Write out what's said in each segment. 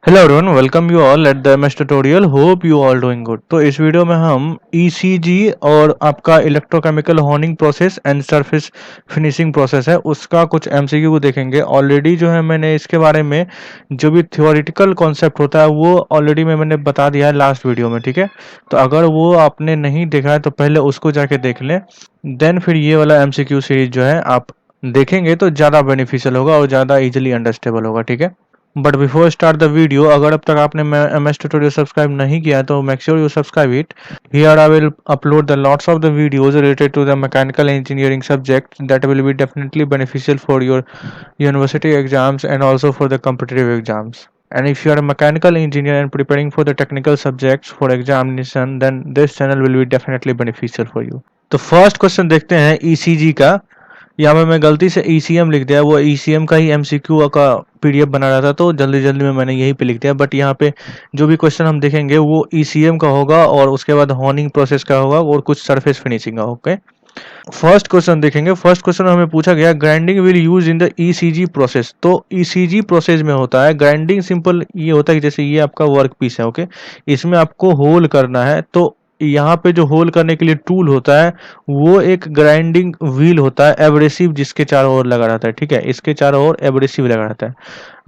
Hello everyone, welcome you all at the MS tutorial. Hope you all doing good. तो इस video में हम ECG और आपका electrochemical honing process and surface finishing process है उसका कुछ एमसीक्यू को देखेंगे। ऑलरेडी जो है मैंने इसके बारे में जो भी थ्योरेटिकल कॉन्सेप्ट होता है वो ऑलरेडी मैंने बता दिया है लास्ट वीडियो में, ठीक है। तो अगर वो आपने नहीं देखा है तो पहले उसको जाके देख लें, देन फिर ये वाला एमसीक्यू सीरीज जो है आप देखेंगे तो ज़्यादा बेनिफिशियल होगा और ज़्यादा इजिली अंडरस्टेबल होगा, ठीक है। But before start the video, अगर अब तक आपने एमएस ट्यूटोरियल सब्सक्राइब नहीं किया तो make sure you subscribe it. Here I will upload the lots of the videos related to the mechanical engineering subject that will be definitely beneficial for your university exams and also for the competitive exams. And if you are a mechanical engineer and preparing for the technical subjects for examination, then this channel will be definitely beneficial for you. तो first question देखते हैं ECG का। यहाँ पे मैं गलती से ECM लिख दिया, वो ईसीएम का ही एमसीक्यू का पीडीएफ बना रहा था तो जल्दी जल्दी में मैंने यही पे लिख दिया। बट यहाँ पे जो भी क्वेश्चन हम देखेंगे वो ईसीएम का होगा और उसके बाद होनिंग प्रोसेस का होगा और कुछ सरफेस फिनिशिंग का। ओके, फर्स्ट क्वेश्चन देखेंगे। फर्स्ट क्वेश्चन हमें पूछा गया grinding will use in the ECG process. तो ईसीजी प्रोसेस में होता है ग्राइंडिंग। सिंपल ये होता है कि जैसे ये आपका वर्क पीस है, ओके, इसमें आपको होल करना है तो यहाँ पे जो होल करने के लिए टूल होता है वो एक ग्राइंडिंग व्हील होता है, एब्रेसिव, जिसके चारों ओर लगा रहता है, ठीक है। इसके चारों ओर एब्रेसिव लगा रहता है।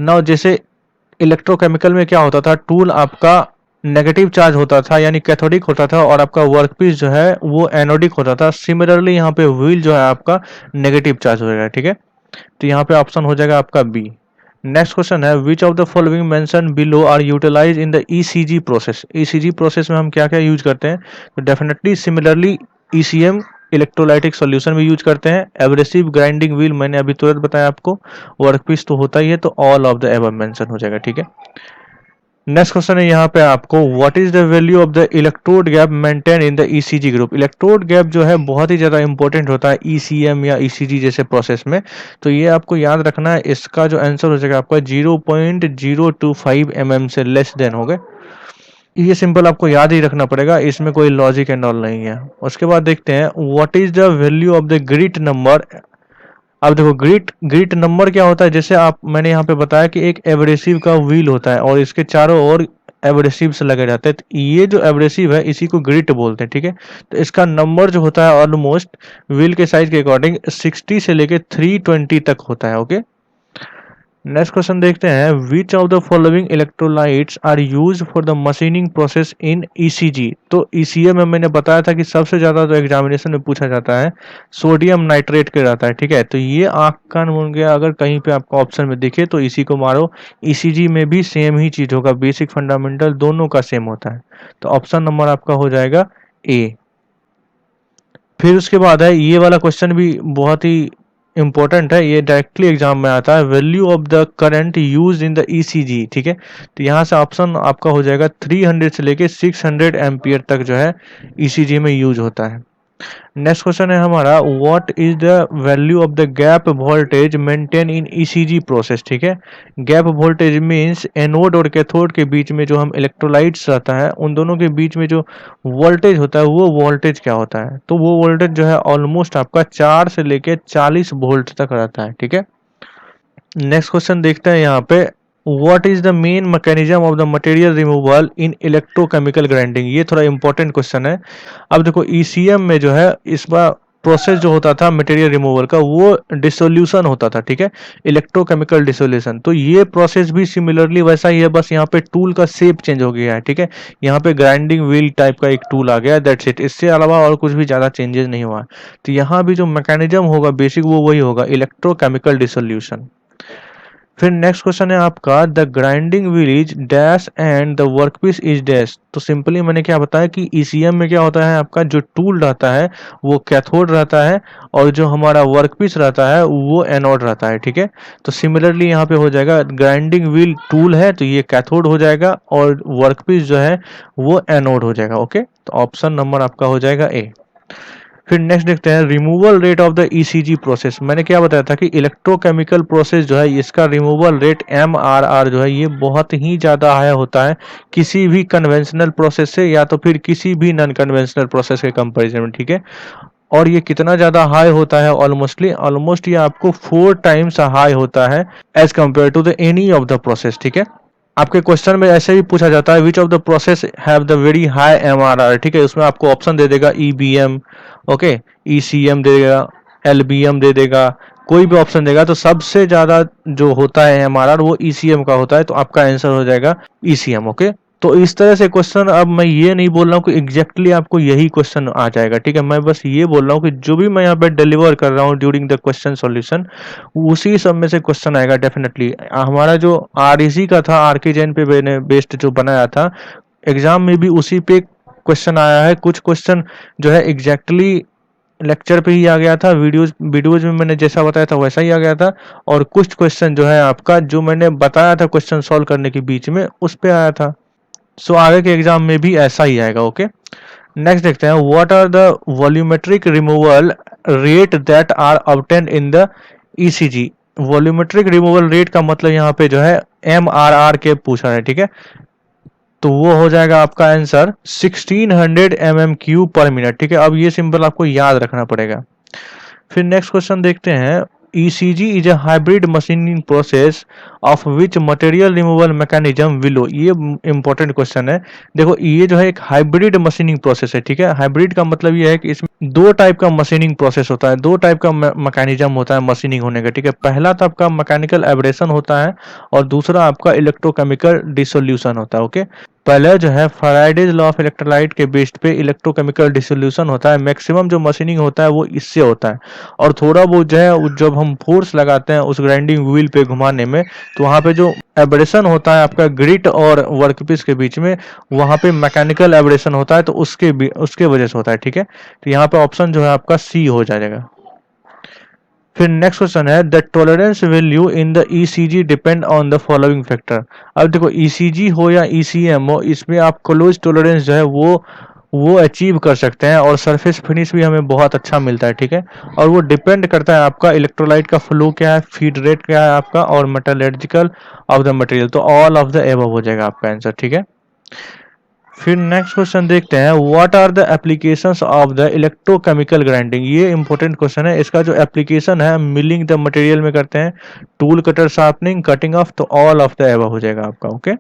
नाउ जैसे इलेक्ट्रोकेमिकल में क्या होता था, टूल आपका नेगेटिव चार्ज होता था यानी कैथोडिक होता था और आपका वर्कपीस जो है वो एनोडिक होता था। सिमिलरली यहाँ पे व्हील जो है आपका नेगेटिव चार्ज हो जाएगा, ठीक है। तो यहाँ पे ऑप्शन हो जाएगा आपका बी। नेक्स्ट क्वेश्चन है which of the following mention below are utilise in the ECG process. ECG process में हम क्या क्या यूज करते हैं, तो definitely similarly ECM electrolytic solution भी यूज करते हैं। एब्रेसिव ग्राइंडिंग व्हील मैंने अभी तुरंत बताया आपको। वर्कपीस तो होता ही है, तो all of the above mention हो जाएगा, ठीक है। नेक्स्ट क्वेश्चन है यहाँ पे आपको what is the value of the electrode gap maintain in the ECG group. Electrode gap जो है बहुत ही ज्यादा इंपॉर्टेंट होता है ईसीएम या ईसीजी जैसे प्रोसेस में। तो ये आपको याद रखना है, इसका जो आंसर हो जाएगा आपका 0.025 mm से लेस देन हो गए। ये सिंपल आपको याद ही रखना पड़ेगा, इसमें कोई लॉजिक एंड ऑल नहीं है। उसके बाद देखते हैं what is the value of the grit number. अब देखो ग्रिट नंबर क्या होता है, जैसे आप मैंने यहाँ पे बताया कि एक एब्रेसिव का व्हील होता है और इसके चारों ओर एब्रेसिव से लगे जाते हैं। तो ये जो एब्रेसिव है इसी को ग्रिट बोलते हैं, ठीक है। तो इसका नंबर जो होता है ऑलमोस्ट व्हील के साइज के अकॉर्डिंग 60 से लेके 320 तक होता है, ओके। नेक्स्ट क्वेश्चन देखते हैं which of the following electrolytes are use for the machining process in ECG. तो ईसीएम में मैंने बताया था कि सबसे ज्यादा जो एग्जामिनेशन में पूछा जाता है सोडियम नाइट्रेट के रहता है, ठीक है। तो ये आंख कान मूंद गया, अगर कहीं पे आपको ऑप्शन में दिखे तो इसी को मारो। ईसीजी में भी सेम ही चीज होगा, बेसिक फंडामेंटल दोनों का सेम होता है। तो ऑप्शन नंबर आपका हो जाएगा ए। फिर उसके बाद है ये वाला क्वेश्चन भी बहुत ही इंपॉर्टेंट है, ये डायरेक्टली एग्जाम में आता है। Value of the current use in the ECG, ठीक है। तो यहाँ से ऑप्शन आपका हो जाएगा 300 से लेके 600 एम्पियर तक जो है ईसीजी में यूज होता है। नेक्स्ट क्वेश्चन है हमारा what is the value of the gap voltage maintain in ECG process, ठीक है। गैप वोल्टेज मींस एनोड और कैथोड के बीच में जो हम इलेक्ट्रोलाइट्स रहता है उन दोनों के बीच में जो वोल्टेज होता है वो वोल्टेज क्या होता है, तो वो वोल्टेज जो है ऑलमोस्ट आपका 4 से लेके 40 वोल्ट तक रहता है, ठीक है। नेक्स्ट क्वेश्चन देखते हैं यहाँ पे what is the main mechanism of the material removal in electrochemical grinding. ये थोड़ा इंपॉर्टेंट क्वेश्चन है। अब देखो ईसीएम में जो है इस बार प्रोसेस जो होता था मटेरियल रिमूवल का वो डिसोल्यूशन होता था, ठीक है, इलेक्ट्रोकेमिकल डिसोल्यूशन। तो ये प्रोसेस भी सिमिलरली वैसा ही है, बस यहाँ पे टूल का शेप चेंज हो गया है, ठीक है। यहाँ पे ग्राइंडिंग व्हील टाइप का एक टूल आ गया, दैट्स इट। इससे अलावा और कुछ भी ज्यादा चेंजेस नहीं हुआ। तो यहाँ भी जो मैकेनिज्म होगा बेसिक वो वही होगा, इलेक्ट्रोकेमिकल डिसोल्यूशन। फिर नेक्स्ट क्वेश्चन है आपका the grinding wheel is dash and the workpiece is dash. तो सिंपली मैंने क्या बताया कि ईसीएम में क्या होता है, आपका जो टूल रहता है वो कैथोड रहता है और जो हमारा वर्कपीस रहता है वो एनोड रहता है, ठीक है। तो सिमिलरली यहाँ पे हो जाएगा ग्राइंडिंग व्हील टूल है तो ये कैथोड हो जाएगा और वर्कपीस जो है वो एनोड हो जाएगा, ओके। तो ऑप्शन नंबर आपका हो जाएगा ए। फिर नेक्स्ट देखते हैं removal rate of the ECG process. मैंने क्या बताया था कि इलेक्ट्रोकेमिकल प्रोसेस जो है इसका रिमूवल रेट एमआरआर जो है ये बहुत ही ज़्यादा हाई होता है किसी भी कन्वेंशनल प्रोसेस से या तो फिर किसी भी नॉन कन्वेंशनल प्रोसेस के कंपैरिजन में, ठीक है। और ये कितना ज़्यादा हाई होता है, ऑलमोस्ट ये आपको 4 टाइम्स हाई होता है as compare to the any of the process. ठीक है, आपके क्वेश्चन में ऐसे भी पूछा जाता है which of the process have the very high MRR. ठीक है, उसमें आपको ऑप्शन दे देगा ईबीएम, ओके, ईसीएम दे देगा, एलबीएम दे देगा, कोई भी ऑप्शन देगा। तो सबसे ज्यादा जो होता है एमआरआर वो ईसीएम का होता है, तो आपका आंसर हो जाएगा ईसीएम। ओके, तो इस तरह से क्वेश्चन, अब मैं ये नहीं बोल रहा हूँ कि एग्जैक्टली आपको यही क्वेश्चन आ जाएगा। ठीक है, मैं बस ये बोल रहा हूँ कि जो भी मैं यहाँ पे डिलीवर कर रहा हूँ ड्यूरिंग द क्वेश्चन सॉल्यूशन, उसी सब में से क्वेश्चन आएगा डेफिनेटली। हमारा जो आरईसी का था, आर के जैन पे मैंने बेस्ड जो बनाया था, एग्जाम में भी उसी पे क्वेश्चन आया है। कुछ क्वेश्चन जो है एग्जैक्टली लेक्चर पे ही आ गया था, वीडियोज में मैंने जैसा बताया था वैसा ही आ गया था, और कुछ क्वेश्चन जो है आपका जो मैंने बताया था क्वेश्चन सॉल्व करने के बीच में उस पे आया था। सो आगे के एग्जाम में भी ऐसा ही आएगा। ओके, नेक्स्ट देखते हैं, what are the volumetric removal rate that are obtained in the ECG. Volumetric removal rate का मतलब यहाँ पे जो है एमआरआर के पूछा है। ठीक है, तो वो हो जाएगा आपका आंसर 1600 mm³ पर मिनट। ठीक है, अब ये सिंपल आपको याद रखना पड़ेगा। फिर नेक्स्ट क्वेश्चन देखते हैं, ECG is a hybrid machining process of which material removal mechanism below। ये इंपॉर्टेंट क्वेश्चन है। देखो, ये जो है एक हाइब्रिड मशीनिंग प्रोसेस है। ठीक है, हाइब्रिड का मतलब ये है कि इसमें दो टाइप का मशीनिंग प्रोसेस होता है, दो टाइप का मैकेनिज्म होता है मशीनिंग होने का। ठीक है, पहला तो आपका मैकेनिकल एब्रेशन होता है और दूसरा आपका इलेक्ट्रोकेमिकल डिसोल्यूशन होता है। ओके, पहले जो है फैराडेज लॉ ऑफ इलेक्ट्रोलाइट के बेस्ड पे इलेक्ट्रोकेमिकल डिसोल्यूशन होता है। मैक्सिमम जो मशीनिंग होता है वो इससे होता है, और थोड़ा बहुत जो है जब हम फोर्स लगाते हैं उस ग्राइंडिंग व्हील पे घुमाने में, तो वहाँ पे जो एब्रेशन होता है आपका ग्रिट और वर्कपीस के बीच में, वहाँ पे मैकेनिकल एब्रेशन होता है, तो उसके वजह से होता है। ठीक है, तो यहाँ पे ऑप्शन जो है आपका सी हो जाएगा। फिर नेक्स्ट क्वेश्चन है, the tolerance value in the ECG depend on the following factor. अब देखो, ईसीजी हो या ईसीएम हो, इसमें आप क्लोज टॉलरेंस जो है वो अचीव कर सकते हैं, और सरफेस फिनिश भी हमें बहुत अच्छा मिलता है। ठीक है, और वो डिपेंड करता है आपका इलेक्ट्रोलाइट का फ्लो क्या है, फीड रेट क्या है आपका, और मेटलर्जिकल ऑफ द मटेरियल। तो ऑल ऑफ द एबव हो जाएगा आपका आंसर। ठीक है, फिर नेक्स्ट क्वेश्चन देखते हैं, what are the applications of the electrochemical grinding. ये इंपॉर्टेंट क्वेश्चन है। इसका जो एप्लीकेशन है मिलिंग द मटेरियल में करते हैं, tool cutter sharpening, cutting off, तो ऑल ऑफ द एबव हो जाएगा आपका। ओके,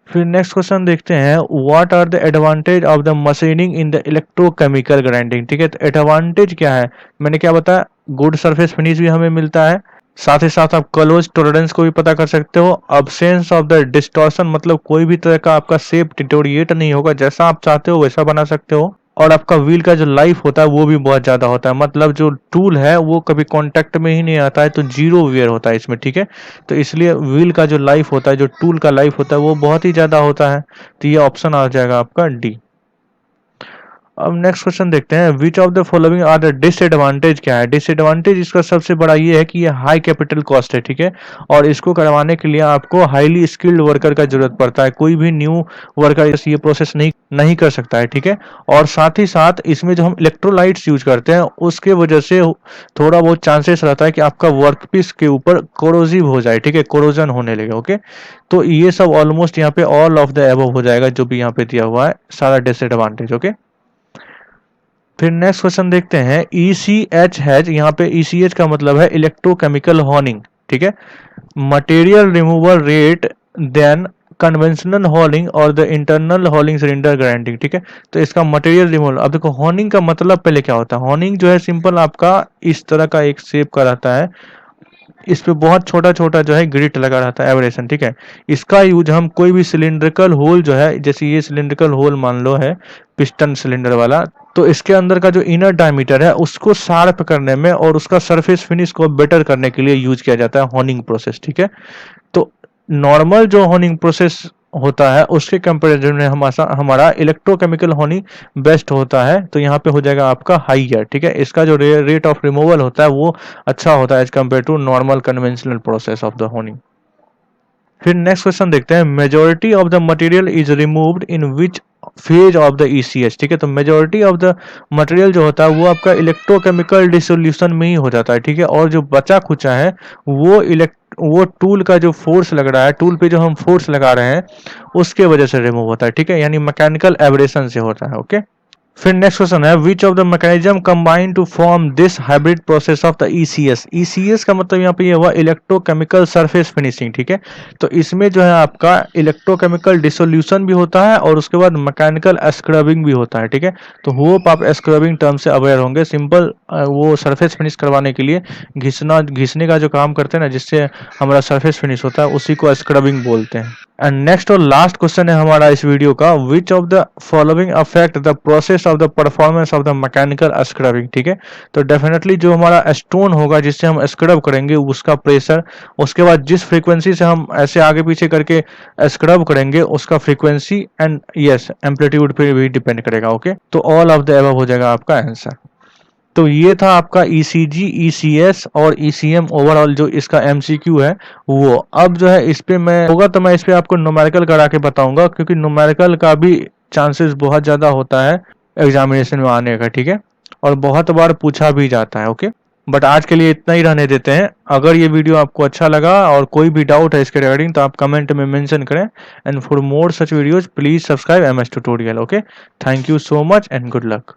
फिर नेक्स्ट क्वेश्चन देखते हैं, what are the advantage of the machining in the electrochemical grinding. ठीक है, तो एडवांटेज क्या है, मैंने क्या बताया, गुड सरफेस फिनिश भी हमें मिलता है, साथ ही साथ आप क्लोज टॉलरेंस को भी पता कर सकते हो, अब्सेंस ऑफ द डिस्टॉर्शन, मतलब कोई भी तरह का आपका शेप डिटोरिएट नहीं होगा, जैसा आप चाहते हो वैसा बना सकते हो, और आपका व्हील का जो लाइफ होता है वो भी बहुत ज्यादा होता है, मतलब जो टूल है वो कभी कांटेक्ट में ही नहीं आता है, तो जीरो वेयर होता है इसमें। ठीक है, तो इसलिए व्हील का जो लाइफ होता है, जो टूल का लाइफ होता है, वो बहुत ही ज्यादा होता है। तो ये ऑप्शन आ जाएगा आपका डी। अब नेक्स्ट क्वेश्चन देखते हैं, which of the following are the disadvantage. क्या है डिसएडवांटेज, इसका सबसे बड़ा ये है कि ये हाई कैपिटल कॉस्ट है। ठीक है, और इसको करवाने के लिए आपको हाईली स्किल्ड वर्कर का जरूरत पड़ता है, कोई भी न्यू वर्कर ये प्रोसेस नहीं कर सकता है। ठीक है, और साथ ही साथ इसमें जो हम इलेक्ट्रोलाइट्स यूज करते हैं उसके वजह से थोड़ा बहुत चांसेस रहता है कि आपका वर्कपीस के ऊपर कोरोजिव हो जाए। ठीक है, कोरोजन होने लगे। ओके, तो ये सब ऑलमोस्ट यहाँ पे ऑल ऑफ द एबव हो जाएगा जो भी यहाँ पे दिया हुआ है, सारा डिसएडवांटेज। ओके, फिर नेक्स्ट क्वेश्चन देखते हैं, ECH हैज, यहाँ पे ECH का मतलब है इलेक्ट्रोकेमिकल हॉर्निंग। ठीक है, material removal rate than conventional honing और the internal honing cylinder grinding. ठीक है, तो इसका मटेरियल रिमूवल, अब देखो हॉर्निंग का मतलब पहले क्या होता है। हॉर्निंग जो है सिंपल आपका इस तरह का एक शेप का रहता है, इस पे बहुत छोटा छोटा जो है ग्रिट लगा रहता है, एवरेशन। ठीक है, इसका यूज हम कोई भी सिलिंड्रिकल होल जो है, जैसे ये सिलिंड्रिकल होल मान लो है पिस्टन सिलेंडर वाला, तो इसके अंदर का जो इनर डायमीटर है उसको शार्प करने में और उसका सरफेस फिनिश को बेटर करने के लिए यूज किया जाता है होनिंग प्रोसेस। ठीक है, तो नॉर्मल जो होनिंग प्रोसेस होता है उसके कंपैरिजन में हमारा इलेक्ट्रोकेमिकल होनिंग बेस्ट होता है, तो यहाँ पे हो जाएगा आपका हाइयर। ठीक है, इसका जो रेट ऑफ रिमूवल होता है वो अच्छा होता है as compare to normal conventional process of the honing. फिर नेक्स्ट क्वेश्चन देखते हैं, majority of the material is removed in which phase of the ECH। ठीक है, तो मेजोरिटी ऑफ द मटेरियल जो होता है वो आपका इलेक्ट्रोकेमिकल डिसोल्यूशन में ही हो जाता है। ठीक है, और जो बचा खुचा है वो टूल का जो फोर्स लग रहा है, टूल पे जो हम फोर्स लगा रहे हैं उसके वजह से रिमूव होता है। ठीक है, यानी मैकेनिकल एब्रेशन से होता है। ओके, फिर नेक्स्ट क्वेश्चन है which of the mechanism combine to form this hybrid process of the ECS. ECS का मतलब यहाँ पे ये हुआ इलेक्ट्रोकेमिकल सरफेस फिनिशिंग, ठीक है। तो इसमें जो है आपका इलेक्ट्रोकेमिकल डिसोल्यूशन भी होता है और उसके बाद मैकेनिकल स्क्रबिंग भी होता है, ठीक है। तो होप आप स्क्रबिंग टर्म से अवेयर होंगे। सिंपल वो सरफेस फिनिश करवाने के लिए घिसने का जो काम करते हैं ना, जिससे हमारा सरफेस फिनिश होता है, उसी को स्क्रबिंग बोलते हैं। एंड नेक्स्ट और लास्ट क्वेश्चन है हमारा इस वीडियो का, विच of the following affect the process of the performance of the mechanical scrubbing, ठीक है। तो डेफिनेटली जो हमारा स्टोन होगा जिससे हम स्क्रब करेंगे उसका प्रेशर, उसके बाद जिस फ्रीक्वेंसी से हम ऐसे आगे पीछे करके स्क्रब करेंगे उसका फ्रीक्वेंसी, एंड यस एम्पलीट्यूड पे भी डिपेंड करेगा। ओके, तो ऑल ऑफ द अबव हो जाएगा आपका आंसर। तो ये था आपका ईसीजी, ईसीएस और ईसीएम ओवरऑल जो इसका एमसीक्यू है वो। अब जो है इस पे मैं होगा तो मैं इस पे आपको न्यूमेरिकल करा के बताऊंगा, क्योंकि न्यूमेरिकल का भी चांसेस बहुत ज़्यादा होता है एग्जामिनेशन में आने का, ठीक है। और बहुत बार पूछा भी जाता है। ओके, बट आज के लिए इतना ही रहने देते हैं। अगर ये वीडियो आपको अच्छा लगा और कोई भी डाउट है इसके रिगार्डिंग तो आप कमेंट में मेंशन करें। And for more such videos please subscribe MS tutorial. Okay, thank you so much and good luck.